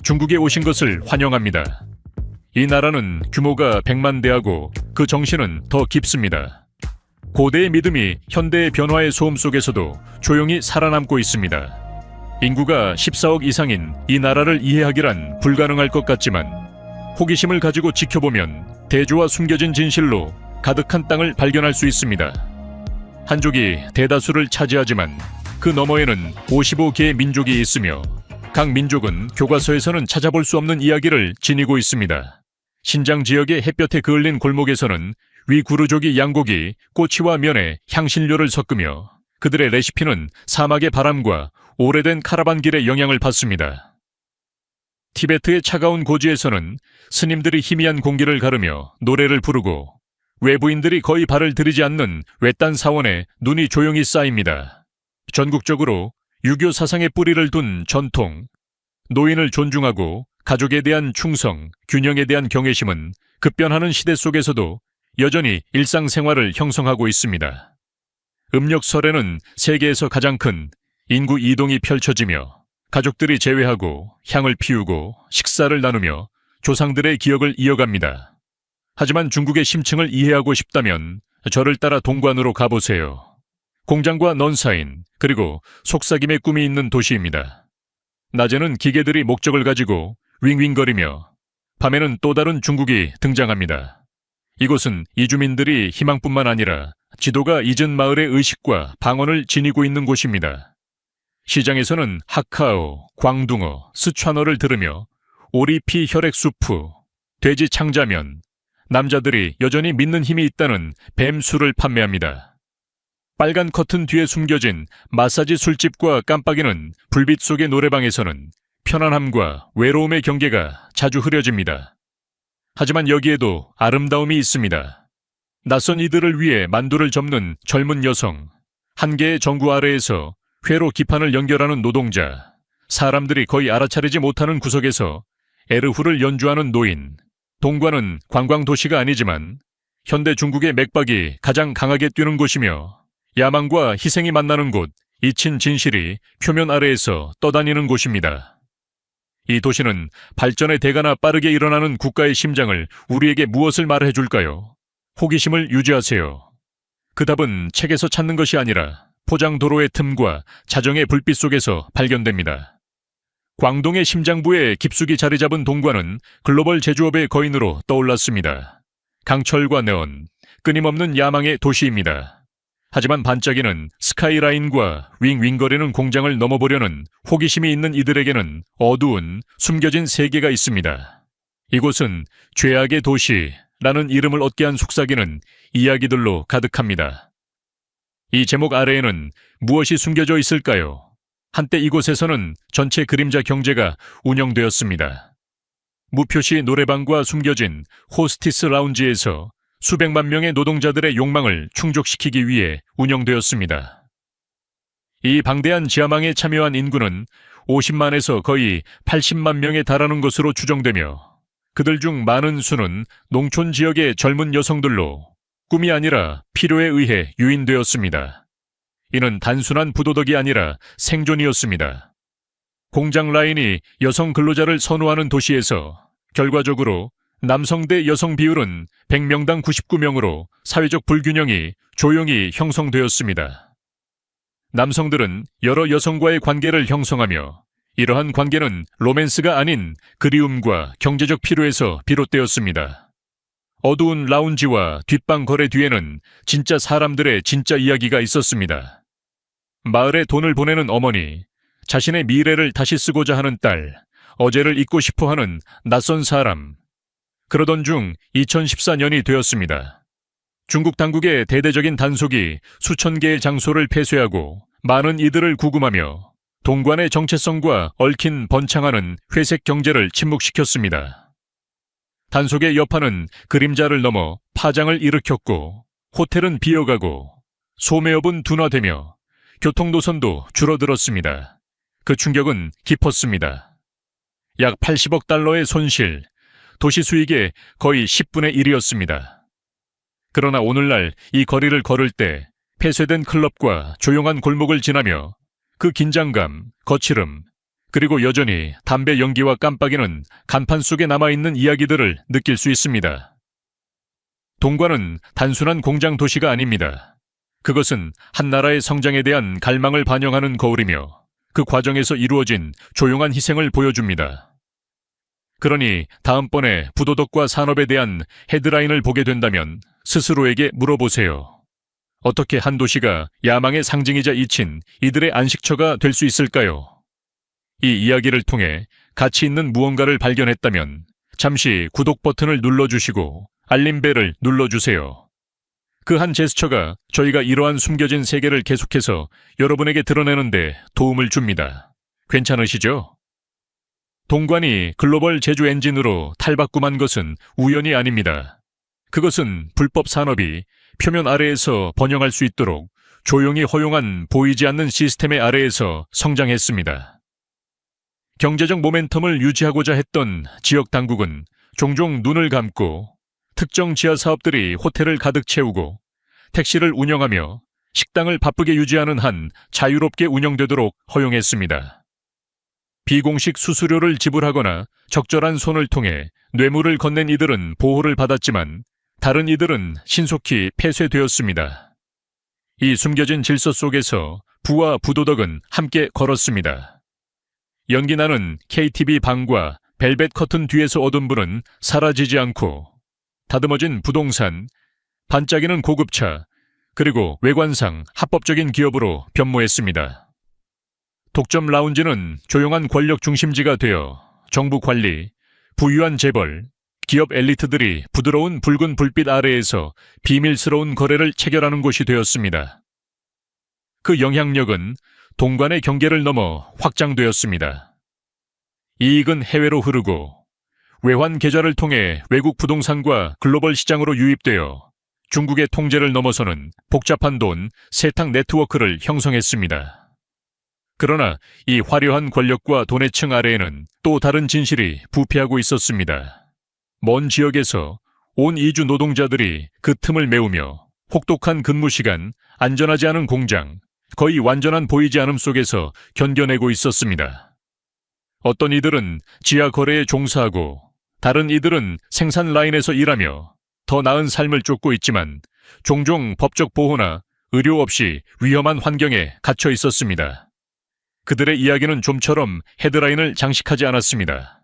중국에 오신 것을 환영합니다. 이 나라는 규모가 100만 대하고 그 정신은 더 깊습니다. 고대의 믿음이 현대의 변화의 소음 속에서도 조용히 살아남고 있습니다. 인구가 14억 이상인 이 나라를 이해하기란 불가능할 것 같지만 호기심을 가지고 지켜보면 대조와 숨겨진 진실로 가득한 땅을 발견할 수 있습니다. 한족이 대다수를 차지하지만 그 너머에는 55개의 민족이 있으며 각 민족은 교과서에서는 찾아볼 수 없는 이야기를 지니고 있습니다. 신장 지역의 햇볕에 그을린 골목에서는 위구르족이 양고기, 꼬치와 면에 향신료를 섞으며 그들의 레시피는 사막의 바람과 오래된 카라반 길의 영향을 받습니다. 티베트의 차가운 고지에서는 스님들이 희미한 공기를 가르며 노래를 부르고 외부인들이 거의 발을 들이지 않는 외딴 사원에 눈이 조용히 쌓입니다. 전국적으로 유교 사상의 뿌리를 둔 전통, 노인을 존중하고 가족에 대한 충성, 균형에 대한 경외심은 급변하는 시대 속에서도 여전히 일상생활을 형성하고 있습니다. 음력설에는 세계에서 가장 큰 인구 이동이 펼쳐지며 가족들이 재회하고 향을 피우고 식사를 나누며 조상들의 기억을 이어갑니다. 하지만 중국의 심층을 이해하고 싶다면 저를 따라 동관으로 가보세요. 공장과 넌사인 그리고 속삭임의 꿈이 있는 도시입니다. 낮에는 기계들이 목적을 가지고 윙윙거리며 밤에는 또 다른 중국이 등장합니다. 이곳은 이주민들이 희망뿐만 아니라 지도가 잊은 마을의 의식과 방언을 지니고 있는 곳입니다. 시장에서는 하카오, 광둥어, 스촨어를 들으며 오리피 혈액수프, 돼지 창자면, 남자들이 여전히 믿는 힘이 있다는 뱀술을 판매합니다. 빨간 커튼 뒤에 숨겨진 마사지 술집과 깜빡이는 불빛 속의 노래방에서는 편안함과 외로움의 경계가 자주 흐려집니다. 하지만 여기에도 아름다움이 있습니다. 낯선 이들을 위해 만두를 접는 젊은 여성, 한 개의 전구 아래에서 회로 기판을 연결하는 노동자, 사람들이 거의 알아차리지 못하는 구석에서 에르후를 연주하는 노인, 동관은 관광도시가 아니지만 현대 중국의 맥박이 가장 강하게 뛰는 곳이며 야망과 희생이 만나는 곳, 잊힌 진실이 표면 아래에서 떠다니는 곳입니다. 이 도시는 발전의 대가나 빠르게 일어나는 국가의 심장을 우리에게 무엇을 말해줄까요? 호기심을 유지하세요. 그 답은 책에서 찾는 것이 아니라 포장도로의 틈과 자정의 불빛 속에서 발견됩니다. 광동의 심장부에 깊숙이 자리 잡은 동관은 글로벌 제조업의 거인으로 떠올랐습니다. 강철과 네온, 끊임없는 야망의 도시입니다. 하지만 반짝이는 스카이라인과 윙윙거리는 공장을 넘어보려는 호기심이 있는 이들에게는 어두운 숨겨진 세계가 있습니다. 이곳은 죄악의 도시라는 이름을 얻게 한 속삭이는 이야기들로 가득합니다. 이 제목 아래에는 무엇이 숨겨져 있을까요? 한때 이곳에서는 전체 그림자 경제가 운영되었습니다. 무표시 노래방과 숨겨진 호스티스 라운지에서 수백만 명의 노동자들의 욕망을 충족시키기 위해 운영되었습니다. 이 방대한 지하망에 참여한 인구는 50만에서 거의 80만 명에 달하는 것으로 추정되며 그들 중 많은 수는 농촌 지역의 젊은 여성들로 꿈이 아니라 필요에 의해 유인되었습니다. 이는 단순한 부도덕이 아니라 생존이었습니다. 공장 라인이 여성 근로자를 선호하는 도시에서 결과적으로 남성 대 여성 비율은 100명당 99명으로 사회적 불균형이 조용히 형성되었습니다. 남성들은 여러 여성과의 관계를 형성하며 이러한 관계는 로맨스가 아닌 그리움과 경제적 필요에서 비롯되었습니다. 어두운 라운지와 뒷방 거래 뒤에는 진짜 사람들의 진짜 이야기가 있었습니다. 마을에 돈을 보내는 어머니, 자신의 미래를 다시 쓰고자 하는 딸, 어제를 잊고 싶어하는 낯선 사람. 그러던 중 2014년이 되었습니다. 중국 당국의 대대적인 단속이 수천 개의 장소를 폐쇄하고 많은 이들을 구금하며 동관의 정체성과 얽힌 번창하는 회색 경제를 침묵시켰습니다. 단속의 여파는 그림자를 넘어 파장을 일으켰고 호텔은 비어가고 소매업은 둔화되며 교통노선도 줄어들었습니다. 그 충격은 깊었습니다. 약 80억 달러의 손실, 도시 수익의 거의 10분의 1이었습니다. 그러나 오늘날 이 거리를 걸을 때 폐쇄된 클럽과 조용한 골목을 지나며 그 긴장감, 거칠음, 그리고 여전히 담배 연기와 깜빡이는 간판 속에 남아있는 이야기들을 느낄 수 있습니다. 동관은 단순한 공장 도시가 아닙니다. 그것은 한 나라의 성장에 대한 갈망을 반영하는 거울이며 그 과정에서 이루어진 조용한 희생을 보여줍니다. 그러니 다음번에 부도덕과 산업에 대한 헤드라인을 보게 된다면 스스로에게 물어보세요. 어떻게 한 도시가 야망의 상징이자 이친 이들의 안식처가 될 수 있을까요? 이 이야기를 통해 가치 있는 무언가를 발견했다면 잠시 구독 버튼을 눌러주시고 알림벨을 눌러주세요. 그 한 제스처가 저희가 이러한 숨겨진 세계를 계속해서 여러분에게 드러내는데 도움을 줍니다. 괜찮으시죠? 동관이 글로벌 제조 엔진으로 탈바꿈한 것은 우연이 아닙니다. 그것은 불법 산업이 표면 아래에서 번영할 수 있도록 조용히 허용한 보이지 않는 시스템의 아래에서 성장했습니다. 경제적 모멘텀을 유지하고자 했던 지역 당국은 종종 눈을 감고 특정 지하 사업들이 호텔을 가득 채우고 택시를 운영하며 식당을 바쁘게 유지하는 한 자유롭게 운영되도록 허용했습니다. 비공식 수수료를 지불하거나 적절한 손을 통해 뇌물을 건넨 이들은 보호를 받았지만 다른 이들은 신속히 폐쇄되었습니다. 이 숨겨진 질서 속에서 부와 부도덕은 함께 걸었습니다. 연기나는 KTV 방과 벨벳 커튼 뒤에서 얻은 부는 사라지지 않고 다듬어진 부동산, 반짝이는 고급차, 그리고 외관상 합법적인 기업으로 변모했습니다. 독점 라운지는 조용한 권력 중심지가 되어 정부 관리, 부유한 재벌, 기업 엘리트들이 부드러운 붉은 불빛 아래에서 비밀스러운 거래를 체결하는 곳이 되었습니다. 그 영향력은 동관의 경계를 넘어 확장되었습니다. 이익은 해외로 흐르고 외환 계좌를 통해 외국 부동산과 글로벌 시장으로 유입되어 중국의 통제를 넘어서는 복잡한 돈, 세탁 네트워크를 형성했습니다. 그러나 이 화려한 권력과 돈의 층 아래에는 또 다른 진실이 부패하고 있었습니다. 먼 지역에서 온 이주 노동자들이 그 틈을 메우며 혹독한 근무 시간, 안전하지 않은 공장, 거의 완전한 보이지 않음 속에서 견뎌내고 있었습니다. 어떤 이들은 지하 거래에 종사하고 다른 이들은 생산 라인에서 일하며 더 나은 삶을 쫓고 있지만 종종 법적 보호나 의료 없이 위험한 환경에 갇혀 있었습니다. 그들의 이야기는 좀처럼 헤드라인을 장식하지 않았습니다.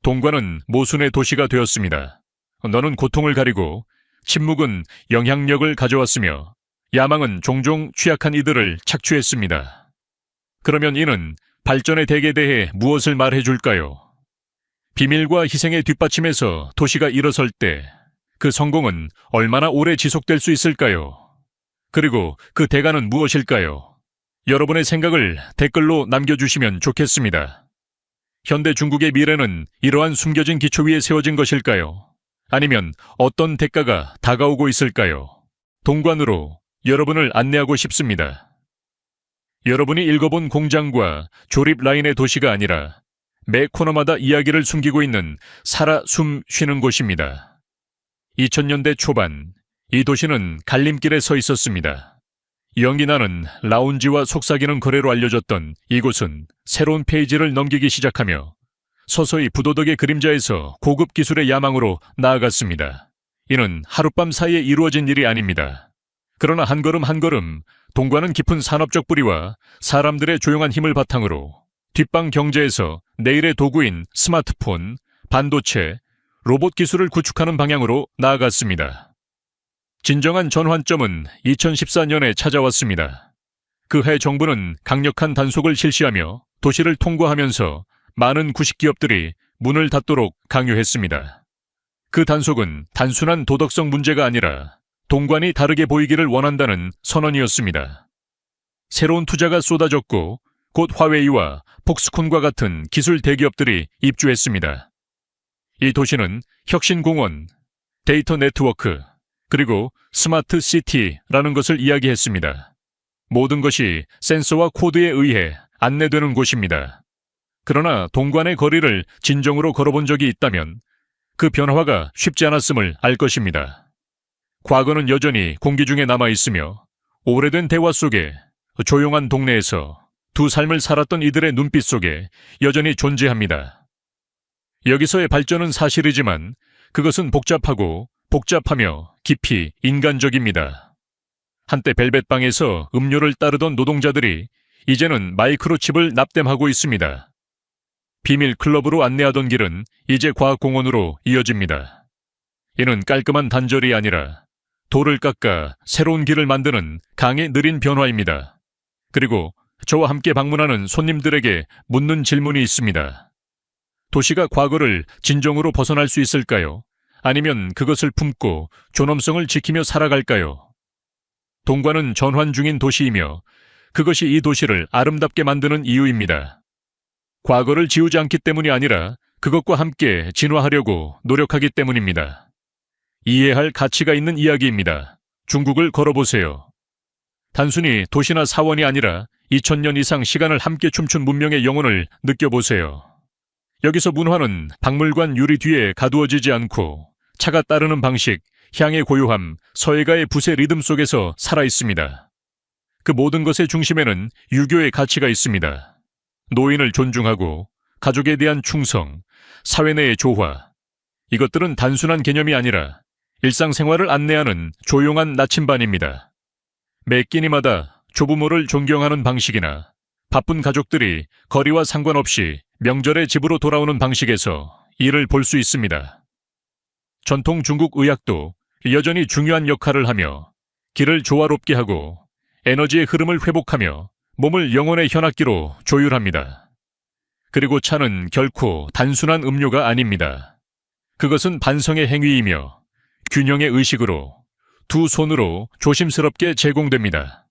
동관은 모순의 도시가 되었습니다. 너는 고통을 가리고 침묵은 영향력을 가져왔으며 야망은 종종 취약한 이들을 착취했습니다. 그러면 이는 발전의 덱에 대해 무엇을 말해줄까요? 비밀과 희생의 뒷받침에서 도시가 일어설 때 그 성공은 얼마나 오래 지속될 수 있을까요? 그리고 그 대가는 무엇일까요? 여러분의 생각을 댓글로 남겨주시면 좋겠습니다. 현대 중국의 미래는 이러한 숨겨진 기초 위에 세워진 것일까요? 아니면 어떤 대가가 다가오고 있을까요? 동관으로 여러분을 안내하고 싶습니다. 여러분이 읽어본 공장과 조립 라인의 도시가 아니라 매 코너마다 이야기를 숨기고 있는 살아 숨 쉬는 곳입니다. 2000년대 초반 이 도시는 갈림길에 서 있었습니다. 연기나는 라운지와 속삭이는 거래로 알려졌던 이곳은 새로운 페이지를 넘기기 시작하며 서서히 부도덕의 그림자에서 고급 기술의 야망으로 나아갔습니다. 이는 하룻밤 사이에 이루어진 일이 아닙니다. 그러나 한 걸음 한 걸음 동관은 깊은 산업적 뿌리와 사람들의 조용한 힘을 바탕으로 뒷방 경제에서 내일의 도구인 스마트폰, 반도체, 로봇 기술을 구축하는 방향으로 나아갔습니다. 진정한 전환점은 2014년에 찾아왔습니다. 그 해 정부는 강력한 단속을 실시하며 도시를 통과하면서 많은 구식 기업들이 문을 닫도록 강요했습니다. 그 단속은 단순한 도덕성 문제가 아니라 동관이 다르게 보이기를 원한다는 선언이었습니다. 새로운 투자가 쏟아졌고 곧 화웨이와 폭스콘과 같은 기술 대기업들이 입주했습니다. 이 도시는 혁신공원, 데이터 네트워크, 그리고 스마트 시티라는 것을 이야기했습니다. 모든 것이 센서와 코드에 의해 안내되는 곳입니다. 그러나 동관의 거리를 진정으로 걸어본 적이 있다면 그 변화가 쉽지 않았음을 알 것입니다. 과거는 여전히 공기 중에 남아있으며 오래된 대화 속에 조용한 동네에서 두 삶을 살았던 이들의 눈빛 속에 여전히 존재합니다. 여기서의 발전은 사실이지만 그것은 복잡하며 깊이 인간적입니다. 한때 벨벳방에서 음료를 따르던 노동자들이 이제는 마이크로칩을 납땜하고 있습니다. 비밀 클럽으로 안내하던 길은 이제 과학공원으로 이어집니다. 이는 깔끔한 단절이 아니라 돌을 깎아 새로운 길을 만드는 강의 느린 변화입니다. 그리고 저와 함께 방문하는 손님들에게 묻는 질문이 있습니다. 도시가 과거를 진정으로 벗어날 수 있을까요? 아니면 그것을 품고 존엄성을 지키며 살아갈까요? 동과는 전환 중인 도시이며 그것이 이 도시를 아름답게 만드는 이유입니다. 과거를 지우지 않기 때문이 아니라 그것과 함께 진화하려고 노력하기 때문입니다. 이해할 가치가 있는 이야기입니다. 중국을 걸어보세요. 단순히 도시나 사원이 아니라 2000년 이상 시간을 함께 춤춘 문명의 영혼을 느껴보세요. 여기서 문화는 박물관 유리 뒤에 가두어지지 않고 차가 따르는 방식, 향의 고요함, 서예가의 붓의 리듬 속에서 살아있습니다. 그 모든 것의 중심에는 유교의 가치가 있습니다. 노인을 존중하고 가족에 대한 충성, 사회 내의 조화. 이것들은 단순한 개념이 아니라 일상생활을 안내하는 조용한 나침반입니다. 매 끼니마다 조부모를 존경하는 방식이나 바쁜 가족들이 거리와 상관없이 명절에 집으로 돌아오는 방식에서 이를 볼 수 있습니다. 전통 중국 의학도 여전히 중요한 역할을 하며 기를 조화롭게 하고 에너지의 흐름을 회복하며 몸을 영혼의 현악기로 조율합니다. 그리고 차는 결코 단순한 음료가 아닙니다. 그것은 반성의 행위이며 균형의 의식으로 두 손으로 조심스럽게 제공됩니다.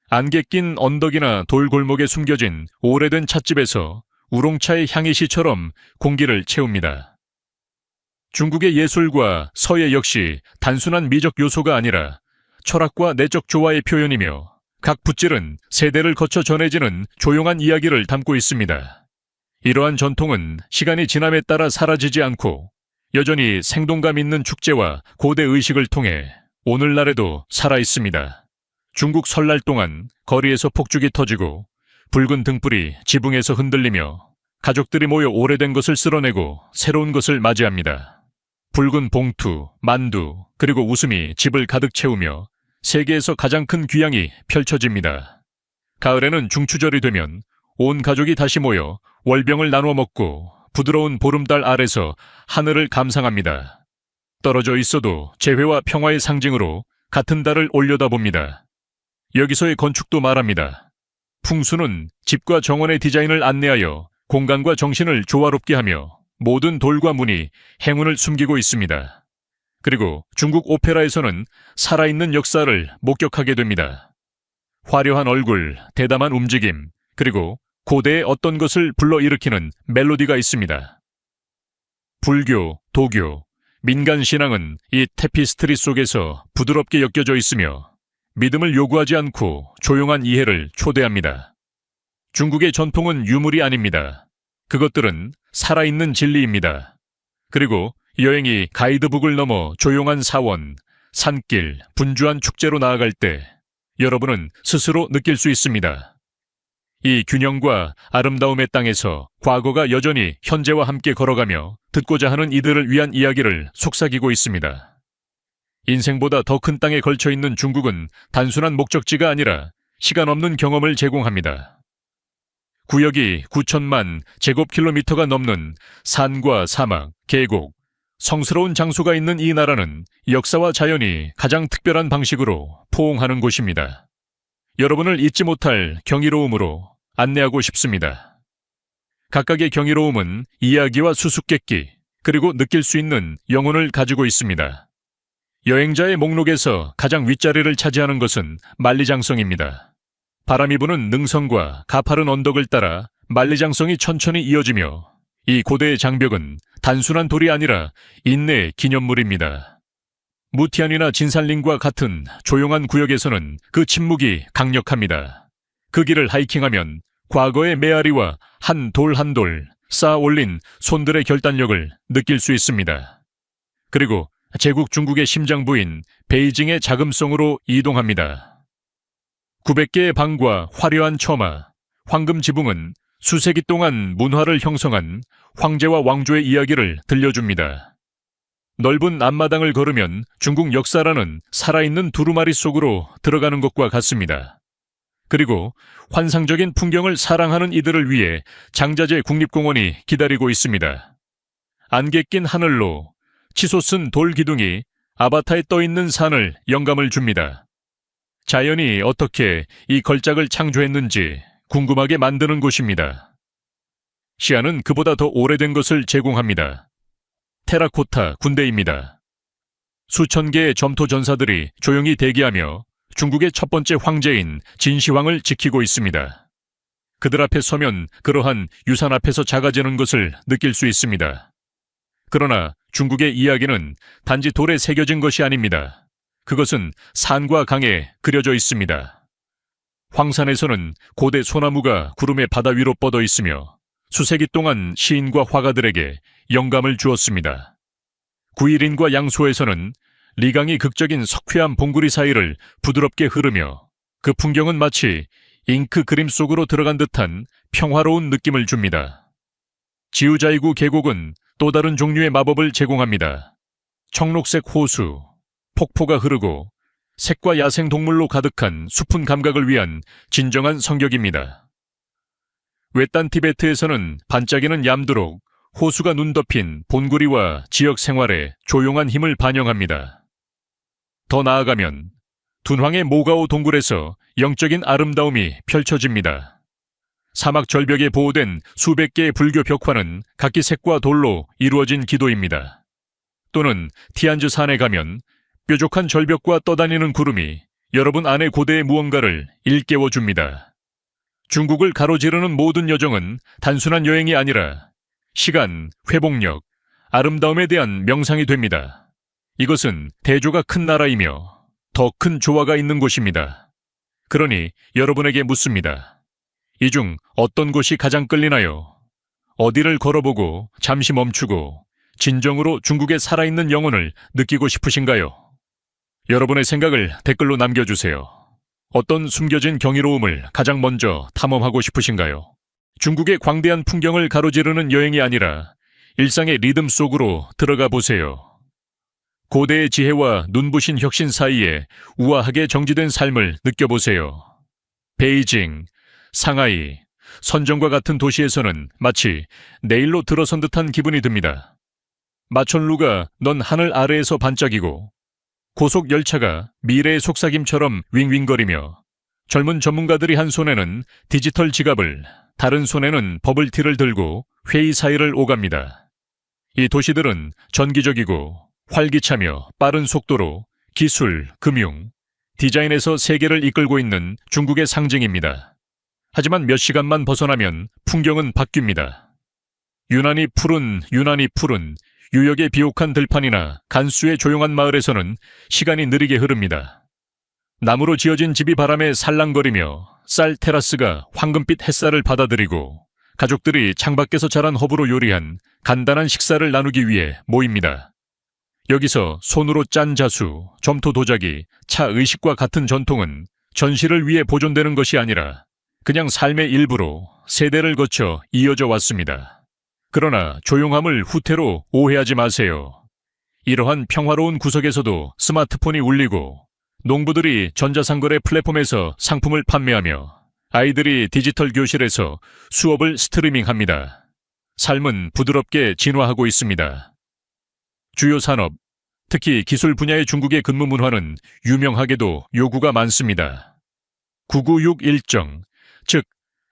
안개 낀 언덕이나 돌골목에 숨겨진 오래된 찻집에서 우롱차의 향이 시처럼 공기를 채웁니다. 중국의 예술과 서예 역시 단순한 미적 요소가 아니라 철학과 내적 조화의 표현이며 각 붓질은 세대를 거쳐 전해지는 조용한 이야기를 담고 있습니다. 이러한 전통은 시간이 지남에 따라 사라지지 않고 여전히 생동감 있는 축제와 고대 의식을 통해 오늘날에도 살아있습니다. 중국 설날 동안 거리에서 폭죽이 터지고 붉은 등불이 지붕에서 흔들리며 가족들이 모여 오래된 것을 쓸어내고 새로운 것을 맞이합니다. 붉은 봉투, 만두, 그리고 웃음이 집을 가득 채우며 세계에서 가장 큰 귀향이 펼쳐집니다. 가을에는 중추절이 되면 온 가족이 다시 모여 월병을 나누어 먹고 부드러운 보름달 아래서 하늘을 감상합니다. 떨어져 있어도 재회와 평화의 상징으로 같은 달을 올려다봅니다. 여기서의 건축도 말합니다. 풍수는 집과 정원의 디자인을 안내하여 공간과 정신을 조화롭게 하며 모든 돌과 문이 행운을 숨기고 있습니다. 그리고 중국 오페라에서는 살아있는 역사를 목격하게 됩니다. 화려한 얼굴, 대담한 움직임, 그리고 고대의 어떤 것을 불러일으키는 멜로디가 있습니다. 불교, 도교, 민간 신앙은 이 테피스트리 속에서 부드럽게 엮여져 있으며 믿음을 요구하지 않고 조용한 이해를 초대합니다. 중국의 전통은 유물이 아닙니다. 그것들은 살아있는 진리입니다. 그리고 여행이 가이드북을 넘어 조용한 사원, 산길, 분주한 축제로 나아갈 때 여러분은 스스로 느낄 수 있습니다. 이 균형과 아름다움의 땅에서 과거가 여전히 현재와 함께 걸어가며 듣고자 하는 이들을 위한 이야기를 속삭이고 있습니다. 인생보다 더 큰 땅에 걸쳐있는 중국은 단순한 목적지가 아니라 시간 없는 경험을 제공합니다. 구역이 9천만 제곱킬로미터가 넘는 산과 사막, 계곡, 성스러운 장소가 있는 이 나라는 역사와 자연이 가장 특별한 방식으로 포옹하는 곳입니다. 여러분을 잊지 못할 경이로움으로 안내하고 싶습니다. 각각의 경이로움은 이야기와 수수께끼, 그리고 느낄 수 있는 영혼을 가지고 있습니다. 여행자의 목록에서 가장 윗자리를 차지하는 것은 만리장성입니다. 바람이 부는 능선과 가파른 언덕을 따라 만리장성이 천천히 이어지며 이 고대의 장벽은 단순한 돌이 아니라 인내의 기념물입니다. 무티안이나 진산림과 같은 조용한 구역에서는 그 침묵이 강력합니다. 그 길을 하이킹하면 과거의 메아리와 한 돌 한 돌 쌓아 올린 손들의 결단력을 느낄 수 있습니다. 그리고 제국 중국의 심장부인 베이징의 자금성으로 이동합니다. 900개의 방과 화려한 처마, 황금 지붕은 수세기 동안 문화를 형성한 황제와 왕조의 이야기를 들려줍니다. 넓은 앞마당을 걸으면 중국 역사라는 살아있는 두루마리 속으로 들어가는 것과 같습니다. 그리고 환상적인 풍경을 사랑하는 이들을 위해 장자재 국립공원이 기다리고 있습니다. 안개 낀 하늘로 치솟은 돌 기둥이 아바타에 떠있는 산을 영감을 줍니다. 자연이 어떻게 이 걸작을 창조했는지 궁금하게 만드는 곳입니다. 시야는 그보다 더 오래된 것을 제공합니다. 테라코타 군대입니다. 수천 개의 점토 전사들이 조용히 대기하며 중국의 첫 번째 황제인 진시황을 지키고 있습니다. 그들 앞에 서면 그러한 유산 앞에서 작아지는 것을 느낄 수 있습니다. 그러나 중국의 이야기는 단지 돌에 새겨진 것이 아닙니다. 그것은 산과 강에 그려져 있습니다. 황산에서는 고대 소나무가 구름의 바다 위로 뻗어 있으며 수세기 동안 시인과 화가들에게 영감을 주었습니다. 구일인과 양소에서는 리강이 극적인 석회암 봉구리 사이를 부드럽게 흐르며 그 풍경은 마치 잉크 그림 속으로 들어간 듯한 평화로운 느낌을 줍니다. 지우자이구 계곡은 또 다른 종류의 마법을 제공합니다. 청록색 호수, 폭포가 흐르고 색과 야생 동물로 가득한 숲은 감각을 위한 진정한 성격입니다. 외딴 티베트에서는 반짝이는 얌두록, 호수가 눈 덮인 본구리와 지역 생활의 조용한 힘을 반영합니다. 더 나아가면 둔황의 모가오 동굴에서 영적인 아름다움이 펼쳐집니다. 사막 절벽에 보호된 수백 개의 불교 벽화는 각기 색과 돌로 이루어진 기도입니다. 또는 티안즈 산에 가면 뾰족한 절벽과 떠다니는 구름이 여러분 안의 고대의 무언가를 일깨워 줍니다. 중국을 가로지르는 모든 여정은 단순한 여행이 아니라 시간, 회복력, 아름다움에 대한 명상이 됩니다. 이것은 대조가 큰 나라이며 더 큰 조화가 있는 곳입니다. 그러니 여러분에게 묻습니다. 이 중 어떤 곳이 가장 끌리나요? 어디를 걸어보고 잠시 멈추고 진정으로 중국의 살아있는 영혼을 느끼고 싶으신가요? 여러분의 생각을 댓글로 남겨주세요. 어떤 숨겨진 경이로움을 가장 먼저 탐험하고 싶으신가요? 중국의 광대한 풍경을 가로지르는 여행이 아니라 일상의 리듬 속으로 들어가 보세요. 고대의 지혜와 눈부신 혁신 사이에 우아하게 정지된 삶을 느껴보세요. 베이징, 상하이, 선정과 같은 도시에서는 마치 내일로 들어선 듯한 기분이 듭니다. 마천루가 넌 하늘 아래에서 반짝이고 고속 열차가 미래의 속삭임처럼 윙윙거리며 젊은 전문가들이 한 손에는 디지털 지갑을, 다른 손에는 버블티를 들고 회의 사이를 오갑니다. 이 도시들은 전기적이고 활기차며 빠른 속도로 기술, 금융, 디자인에서 세계를 이끌고 있는 중국의 상징입니다. 하지만 몇 시간만 벗어나면 풍경은 바뀝니다. 유난히 푸른 유역의 비옥한 들판이나 간수의 조용한 마을에서는 시간이 느리게 흐릅니다. 나무로 지어진 집이 바람에 살랑거리며 쌀 테라스가 황금빛 햇살을 받아들이고 가족들이 창밖에서 자란 허브로 요리한 간단한 식사를 나누기 위해 모입니다. 여기서 손으로 짠 자수, 점토 도자기, 차 의식과 같은 전통은 전시를 위해 보존되는 것이 아니라 그냥 삶의 일부로 세대를 거쳐 이어져 왔습니다. 그러나 조용함을 후퇴로 오해하지 마세요. 이러한 평화로운 구석에서도 스마트폰이 울리고 농부들이 전자상거래 플랫폼에서 상품을 판매하며 아이들이 디지털 교실에서 수업을 스트리밍합니다. 삶은 부드럽게 진화하고 있습니다. 주요 산업, 특히 기술 분야의 중국의 근무 문화는 유명하게도 요구가 많습니다. 996 일정, 즉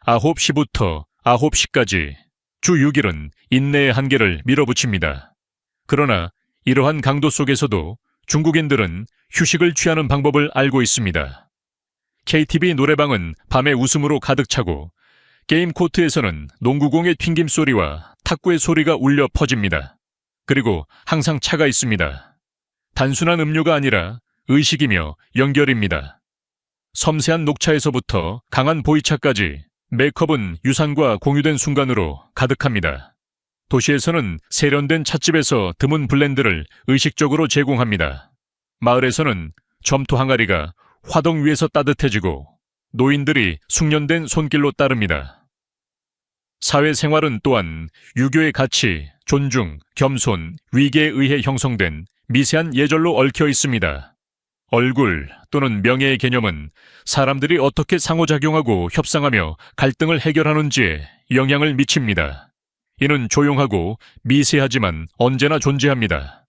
9시부터 9시까지 주 6일은 인내의 한계를 밀어붙입니다. 그러나 이러한 강도 속에서도 중국인들은 휴식을 취하는 방법을 알고 있습니다. KTV 노래방은 밤에 웃음으로 가득 차고 게임 코트에서는 농구공의 튕김 소리와 탁구의 소리가 울려 퍼집니다. 그리고 항상 차가 있습니다. 단순한 음료가 아니라 의식이며 연결입니다. 섬세한 녹차에서부터 강한 보이차까지 메이크업은 유산과 공유된 순간으로 가득합니다. 도시에서는 세련된 찻집에서 드문 블렌드를 의식적으로 제공합니다. 마을에서는 점토 항아리가 화덕 위에서 따뜻해지고 노인들이 숙련된 손길로 따릅니다. 사회생활은 또한 유교의 가치, 존중, 겸손, 위계에 의해 형성된 미세한 예절로 얽혀 있습니다. 얼굴 또는 명예의 개념은 사람들이 어떻게 상호작용하고 협상하며 갈등을 해결하는지에 영향을 미칩니다. 이는 조용하고 미세하지만 언제나 존재합니다.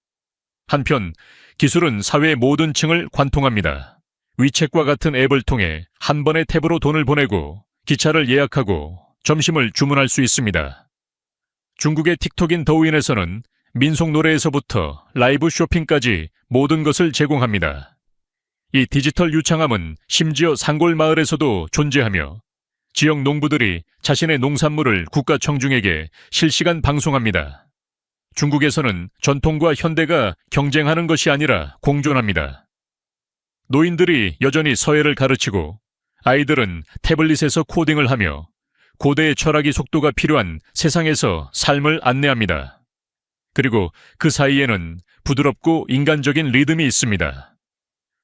한편 기술은 사회의 모든 층을 관통합니다. 위챗과 같은 앱을 통해 한 번에 탭으로 돈을 보내고 기차를 예약하고 점심을 주문할 수 있습니다. 중국의 틱톡인 더우인에서는 민속 노래에서부터 라이브 쇼핑까지 모든 것을 제공합니다. 이 디지털 유창함은 심지어 산골 마을에서도 존재하며 지역 농부들이 자신의 농산물을 국가 청중에게 실시간 방송합니다. 중국에서는 전통과 현대가 경쟁하는 것이 아니라 공존합니다. 노인들이 여전히 서예를 가르치고 아이들은 태블릿에서 코딩을 하며 고대의 철학이 속도가 필요한 세상에서 삶을 안내합니다. 그리고 그 사이에는 부드럽고 인간적인 리듬이 있습니다.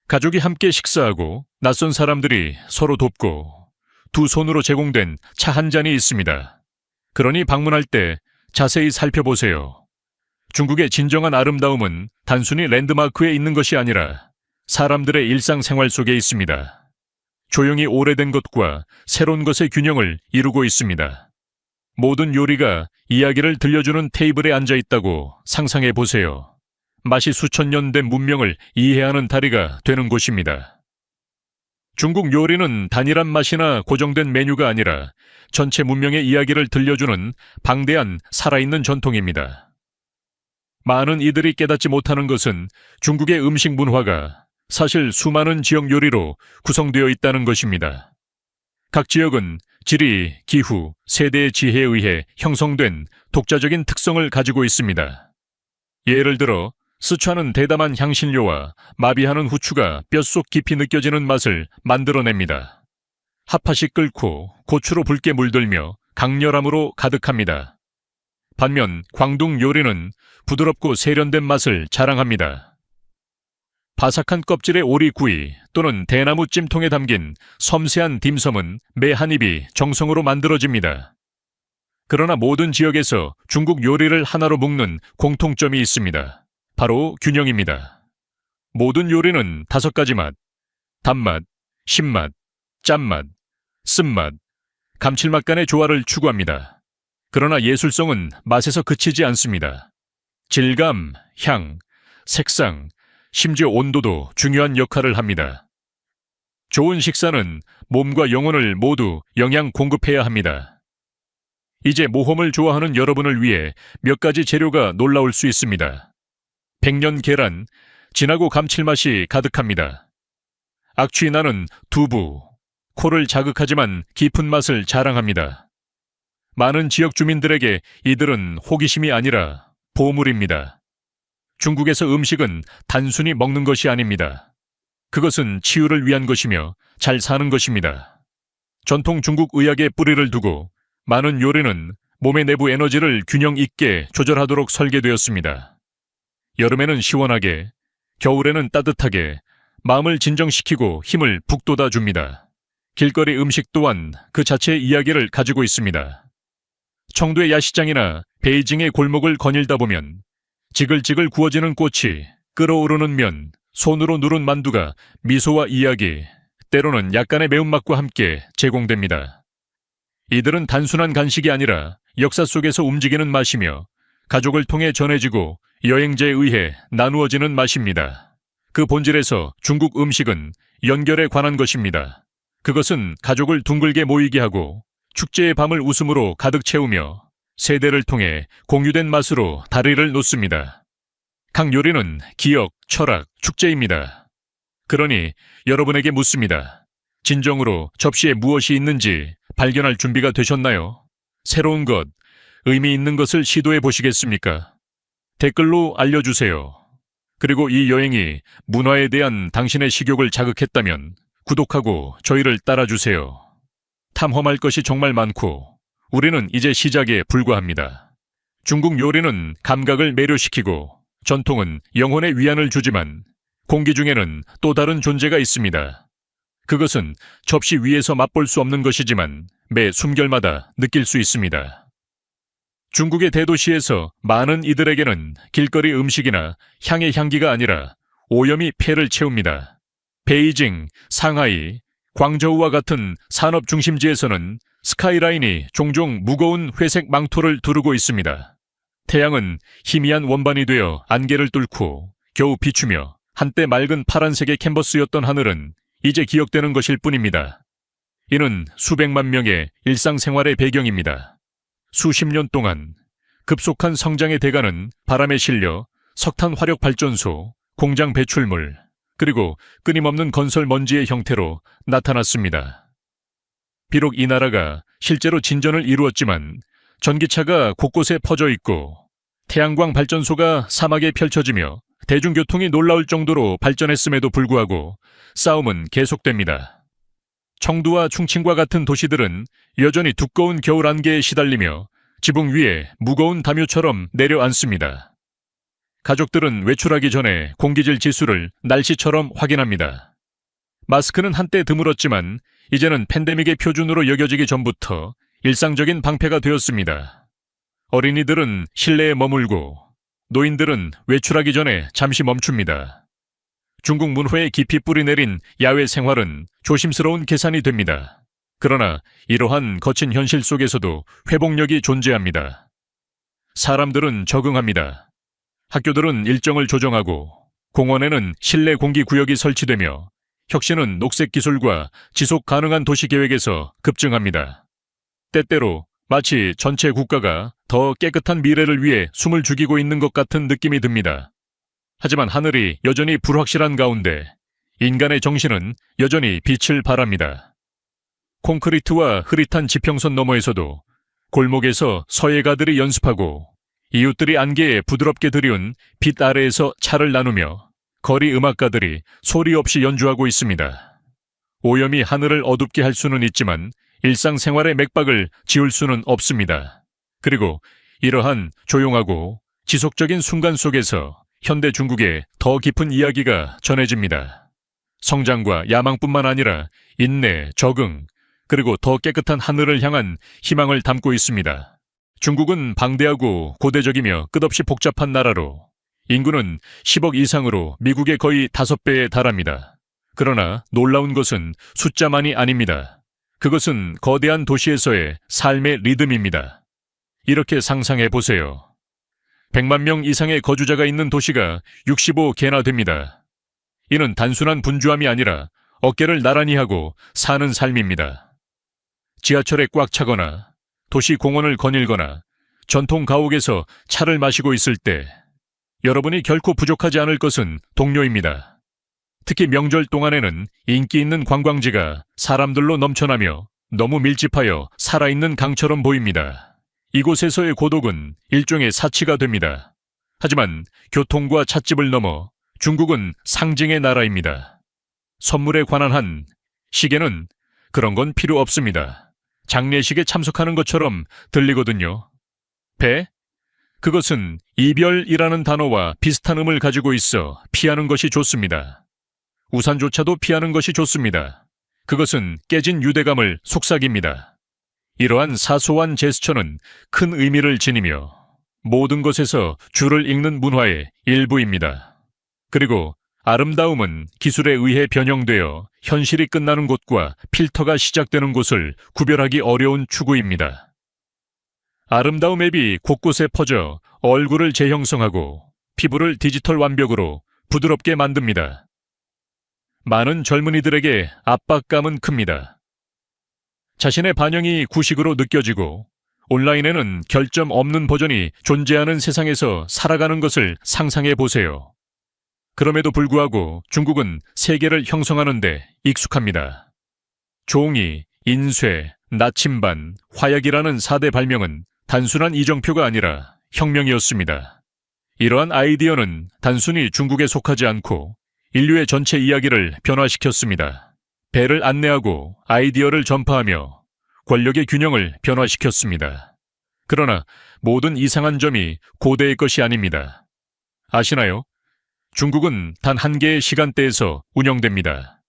가족이 함께 식사하고 낯선 사람들이 서로 돕고 두 손으로 제공된 차 한 잔이 있습니다. 그러니 방문할 때 자세히 살펴보세요. 중국의 진정한 아름다움은 단순히 랜드마크에 있는 것이 아니라 사람들의 일상생활 속에 있습니다. 조용히 오래된 것과 새로운 것의 균형을 이루고 있습니다. 모든 요리가 이야기를 들려주는 테이블에 앉아 있다고 상상해 보세요. 맛이 수천 년 된 문명을 이해하는 다리가 되는 곳입니다. 중국 요리는 단일한 맛이나 고정된 메뉴가 아니라 전체 문명의 이야기를 들려주는 방대한 살아있는 전통입니다. 많은 이들이 깨닫지 못하는 것은 중국의 음식 문화가 사실 수많은 지역 요리로 구성되어 있다는 것입니다. 각 지역은 지리, 기후, 세대의 지혜에 의해 형성된 독자적인 특성을 가지고 있습니다. 예를 들어 스촨은 대담한 향신료와 마비하는 후추가 뼛속 깊이 느껴지는 맛을 만들어냅니다. 핫팟이 끓고 고추로 붉게 물들며 강렬함으로 가득합니다. 반면 광둥 요리는 부드럽고 세련된 맛을 자랑합니다. 바삭한 껍질의 오리구이 또는 대나무 찜통에 담긴 섬세한 딤섬은 매 한 입이 정성으로 만들어집니다. 그러나 모든 지역에서 중국 요리를 하나로 묶는 공통점이 있습니다. 바로 균형입니다. 모든 요리는 5가지 맛, 단맛, 신맛, 짠맛, 쓴맛, 감칠맛 간의 조화를 추구합니다. 그러나 예술성은 맛에서 그치지 않습니다. 질감, 향, 색상, 심지어 온도도 중요한 역할을 합니다. 좋은 식사는 몸과 영혼을 모두 영양 공급해야 합니다. 이제 모험을 좋아하는 여러분을 위해 몇 가지 재료가 놀라울 수 있습니다. 백년 계란, 진하고 감칠맛이 가득합니다. 악취 나는 두부, 코를 자극하지만 깊은 맛을 자랑합니다. 많은 지역 주민들에게 이들은 호기심이 아니라 보물입니다. 중국에서 음식은 단순히 먹는 것이 아닙니다. 그것은 치유를 위한 것이며 잘 사는 것입니다. 전통 중국 의학에 뿌리를 두고 많은 요리는 몸의 내부 에너지를 균형 있게 조절하도록 설계되었습니다. 여름에는 시원하게, 겨울에는 따뜻하게 마음을 진정시키고 힘을 북돋아 줍니다. 길거리 음식 또한 그 자체의 이야기를 가지고 있습니다. 청두의 야시장이나 베이징의 골목을 거닐다 보면 지글지글 구워지는 꽃이, 끓어오르는 면, 손으로 누른 만두가 미소와 이야기, 때로는 약간의 매운맛과 함께 제공됩니다. 이들은 단순한 간식이 아니라 역사 속에서 움직이는 맛이며 가족을 통해 전해지고 여행자에 의해 나누어지는 맛입니다. 그 본질에서 중국 음식은 연결에 관한 것입니다. 그것은 가족을 둥글게 모이게 하고 축제의 밤을 웃음으로 가득 채우며 세대를 통해 공유된 맛으로 다리를 놓습니다. 각 요리는 기억, 철학, 축제입니다. 그러니 여러분에게 묻습니다. 진정으로 접시에 무엇이 있는지 발견할 준비가 되셨나요? 새로운 것, 의미 있는 것을 시도해 보시겠습니까? 댓글로 알려주세요. 그리고 이 여행이 문화에 대한 당신의 식욕을 자극했다면 구독하고 저희를 따라주세요. 탐험할 것이 정말 많고 우리는 이제 시작에 불과합니다. 중국 요리는 감각을 매료시키고 전통은 영혼의 위안을 주지만 공기 중에는 또 다른 존재가 있습니다. 그것은 접시 위에서 맛볼 수 없는 것이지만 매 숨결마다 느낄 수 있습니다. 중국의 대도시에서 많은 이들에게는 길거리 음식이나 향의 향기가 아니라 오염이 폐를 채웁니다. 베이징, 상하이, 광저우와 같은 산업 중심지에서는 스카이라인이 종종 무거운 회색 망토를 두르고 있습니다. 태양은 희미한 원반이 되어 안개를 뚫고 겨우 비추며 한때 맑은 파란색의 캔버스였던 하늘은 이제 기억되는 것일 뿐입니다. 이는 수백만 명의 일상생활의 배경입니다. 수십 년 동안 급속한 성장의 대가는 바람에 실려 석탄 화력 발전소, 공장 배출물, 그리고 끊임없는 건설 먼지의 형태로 나타났습니다. 비록 이 나라가 실제로 진전을 이루었지만 전기차가 곳곳에 퍼져 있고 태양광 발전소가 사막에 펼쳐지며 대중교통이 놀라울 정도로 발전했음에도 불구하고 싸움은 계속됩니다. 청두와 충칭과 같은 도시들은 여전히 두꺼운 겨울 안개에 시달리며 지붕 위에 무거운 담요처럼 내려앉습니다. 가족들은 외출하기 전에 공기질 지수를 날씨처럼 확인합니다. 마스크는 한때 드물었지만 이제는 팬데믹의 표준으로 여겨지기 전부터 일상적인 방패가 되었습니다. 어린이들은 실내에 머물고 노인들은 외출하기 전에 잠시 멈춥니다. 중국 문화에 깊이 뿌리내린 야외 생활은 조심스러운 계산이 됩니다. 그러나 이러한 거친 현실 속에서도 회복력이 존재합니다. 사람들은 적응합니다. 학교들은 일정을 조정하고 공원에는 실내 공기 구역이 설치되며 혁신은 녹색 기술과 지속 가능한 도시 계획에서 급증합니다. 때때로 마치 전체 국가가 더 깨끗한 미래를 위해 숨을 죽이고 있는 것 같은 느낌이 듭니다. 하지만 하늘이 여전히 불확실한 가운데 인간의 정신은 여전히 빛을 발합니다. 콘크리트와 흐릿한 지평선 너머에서도 골목에서 서예가들이 연습하고 이웃들이 안개에 부드럽게 들이운 빛 아래에서 차를 나누며 거리 음악가들이 소리 없이 연주하고 있습니다. 오염이 하늘을 어둡게 할 수는 있지만 일상생활의 맥박을 지울 수는 없습니다. 그리고 이러한 조용하고 지속적인 순간 속에서 현대 중국의 더 깊은 이야기가 전해집니다. 성장과 야망뿐만 아니라 인내, 적응, 그리고 더 깨끗한 하늘을 향한 희망을 담고 있습니다. 중국은 방대하고 고대적이며 끝없이 복잡한 나라로 인구는 10억 이상으로 미국의 거의 5배에 달합니다. 그러나 놀라운 것은 숫자만이 아닙니다. 그것은 거대한 도시에서의 삶의 리듬입니다. 이렇게 상상해 보세요. 100만 명 이상의 거주자가 있는 도시가 65개나 됩니다. 이는 단순한 분주함이 아니라 어깨를 나란히 하고 사는 삶입니다. 지하철에 꽉 차거나 도시 공원을 거닐거나 전통 가옥에서 차를 마시고 있을 때 여러분이 결코 부족하지 않을 것은 동료입니다. 특히 명절 동안에는 인기 있는 관광지가 사람들로 넘쳐나며 너무 밀집하여 살아있는 강처럼 보입니다. 이곳에서의 고독은 일종의 사치가 됩니다. 하지만 교통과 찻집을 넘어 중국은 상징의 나라입니다. 선물에 관한 한 시계는 그런 건 필요 없습니다. 장례식에 참석하는 것처럼 들리거든요. 배? 그것은 이별이라는 단어와 비슷한 음을 가지고 있어 피하는 것이 좋습니다. 우산조차도 피하는 것이 좋습니다. 그것은 깨진 유대감을 속삭입니다. 이러한 사소한 제스처는 큰 의미를 지니며 모든 것에서 줄을 읽는 문화의 일부입니다. 그리고 아름다움은 기술에 의해 변형되어 현실이 끝나는 곳과 필터가 시작되는 곳을 구별하기 어려운 추구입니다. 아름다움 앱이 곳곳에 퍼져 얼굴을 재형성하고 피부를 디지털 완벽으로 부드럽게 만듭니다. 많은 젊은이들에게 압박감은 큽니다. 자신의 반영이 구식으로 느껴지고 온라인에는 결점 없는 버전이 존재하는 세상에서 살아가는 것을 상상해 보세요. 그럼에도 불구하고 중국은 세계를 형성하는 데 익숙합니다. 종이, 인쇄, 나침반, 화약이라는 4대 발명은 단순한 이정표가 아니라 혁명이었습니다. 이러한 아이디어는 단순히 중국에 속하지 않고 인류의 전체 이야기를 변화시켰습니다. 배를 안내하고 아이디어를 전파하며 권력의 균형을 변화시켰습니다. 그러나 모든 이상한 점이 고대의 것이 아닙니다. 아시나요? 중국은 단 한 개의 시간대에서 운영됩니다.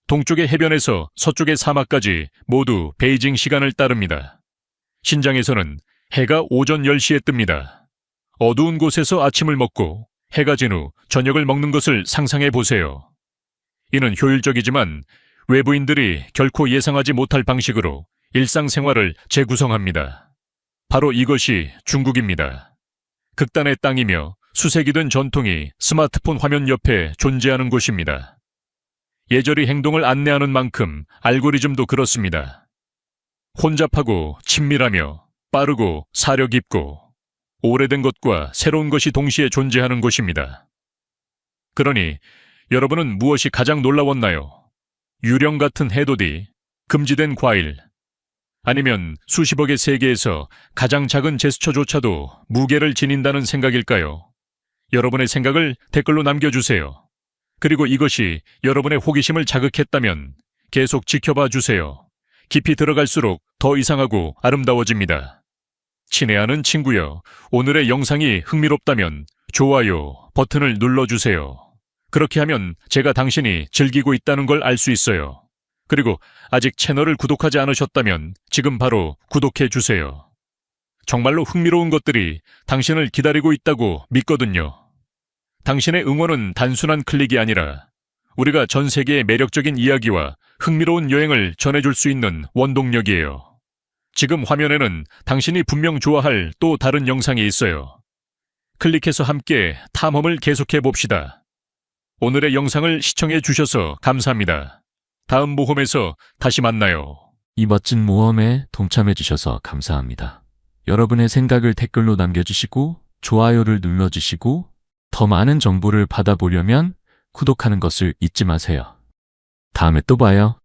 동쪽의 해변에서 서쪽의 사막까지 모두 베이징 시간을 따릅니다. 신장에서는 해가 오전 10시에 뜹니다. 어두운 곳에서 아침을 먹고 해가 진 후 저녁을 먹는 것을 상상해 보세요. 이는 효율적이지만 외부인들이 결코 예상하지 못할 방식으로 일상생활을 재구성합니다. 바로 이것이 중국입니다. 극단의 땅이며 수색이 된 전통이 스마트폰 화면 옆에 존재하는 곳입니다. 예절이 행동을 안내하는 만큼 알고리즘도 그렇습니다. 혼잡하고 친밀하며 빠르고 사려 깊고 오래된 것과 새로운 것이 동시에 존재하는 곳입니다. 그러니 여러분은 무엇이 가장 놀라웠나요? 유령 같은 해돋이, 금지된 과일, 아니면 수십억의 세계에서 가장 작은 제스처조차도 무게를 지닌다는 생각일까요? 여러분의 생각을 댓글로 남겨주세요. 그리고 이것이 여러분의 호기심을 자극했다면 계속 지켜봐 주세요. 깊이 들어갈수록 더 이상하고 아름다워집니다. 친애하는 친구여, 오늘의 영상이 흥미롭다면 좋아요 버튼을 눌러주세요. 그렇게 하면 제가 당신이 즐기고 있다는 걸 알 수 있어요. 그리고 아직 채널을 구독하지 않으셨다면 지금 바로 구독해 주세요. 정말로 흥미로운 것들이 당신을 기다리고 있다고 믿거든요. 당신의 응원은 단순한 클릭이 아니라 우리가 전 세계의 매력적인 이야기와 흥미로운 여행을 전해줄 수 있는 원동력이에요. 지금 화면에는 당신이 분명 좋아할 또 다른 영상이 있어요. 클릭해서 함께 탐험을 계속해 봅시다. 오늘의 영상을 시청해 주셔서 감사합니다. 다음 모험에서 다시 만나요. 이 멋진 모험에 동참해 주셔서 감사합니다. 여러분의 생각을 댓글로 남겨주시고 좋아요를 눌러주시고 더 많은 정보를 받아보려면 구독하는 것을 잊지 마세요. 다음에 또 봐요.